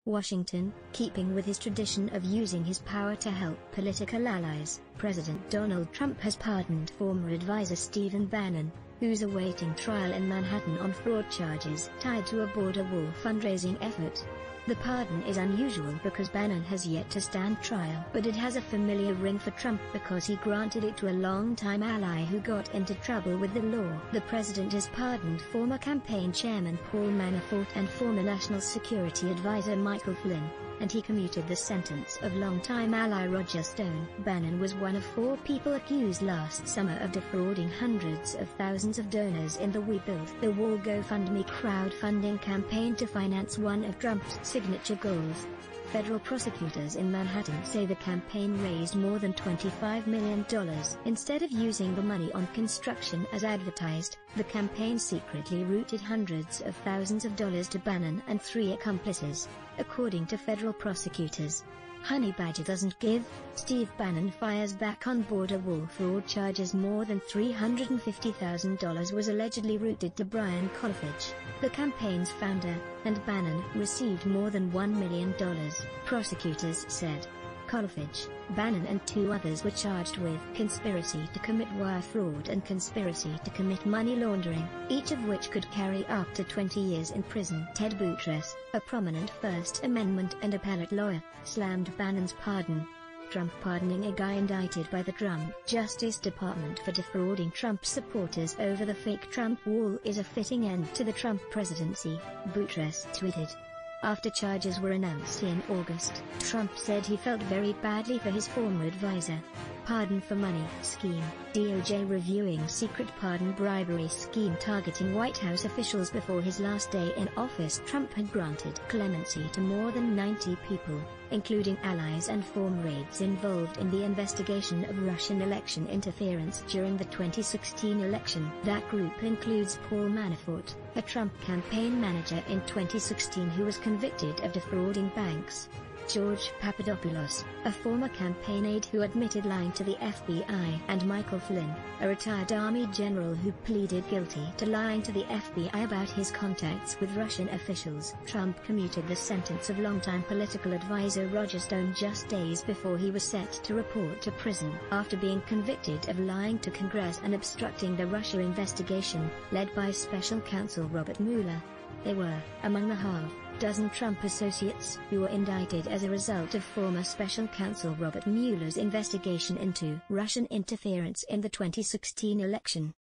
Washington, keeping with his tradition of using his power to help political allies, President Donald Trump has pardoned former advisor Stephen Bannon, who's awaiting trial in Manhattan on fraud charges tied to a border wall fundraising effort. The pardon is unusual because Bannon has yet to stand trial, but it has a familiar ring for Trump because he granted it to a longtime ally who got into trouble with the law. The president has pardoned former campaign chairman Paul Manafort and former National Security Advisor Michael Flynn, and he commuted the sentence of longtime ally Roger Stone. Bannon was one of 4 people accused last summer of defrauding hundreds of thousands of donors in the We Build the Wall GoFundMe crowdfunding campaign to finance one of Trump's signature goals. Federal prosecutors in Manhattan say the campaign raised more than $25 million. Instead of using the money on construction as advertised, the campaign secretly routed hundreds of thousands of dollars to Bannon and 3 accomplices, according to federal prosecutors. Honey Badger doesn't give. Steve Bannon fires back on border wall fraud charges. More than $350,000 was allegedly routed to Brian Kolfage, the campaign's founder, and Bannon received more than $1 million, prosecutors said. Kolfage, Bannon and 2 others were charged with conspiracy to commit wire fraud and conspiracy to commit money laundering, each of which could carry up to 20 years in prison. Ted Boutrous, a prominent First Amendment and appellate lawyer, slammed Bannon's pardon. Trump pardoning a guy indicted by the Trump Justice Department for defrauding Trump supporters over the fake Trump wall is a fitting end to the Trump presidency, Boutrous tweeted. After charges were announced in August, Trump said he felt very badly for his former advisor. Pardon for money scheme. DOJ reviewing secret pardon bribery scheme targeting White House officials. Before his last day in office, Trump had granted clemency to more than 90 people, including allies and former aides involved in the investigation of Russian election interference during the 2016 election. That group includes Paul Manafort, a Trump campaign manager in 2016 who was convicted of defrauding banks; George Papadopoulos, a former campaign aide who admitted lying to the FBI; and Michael Flynn, a retired Army general who pleaded guilty to lying to the FBI about his contacts with Russian officials. Trump commuted the sentence of longtime political advisor Roger Stone just days before he was set to report to prison after being convicted of lying to Congress and obstructing the Russia investigation, led by special counsel Robert Mueller. They were among the half-dozen Trump associates who were indicted as a result of former special counsel Robert Mueller's investigation into Russian interference in the 2016 election.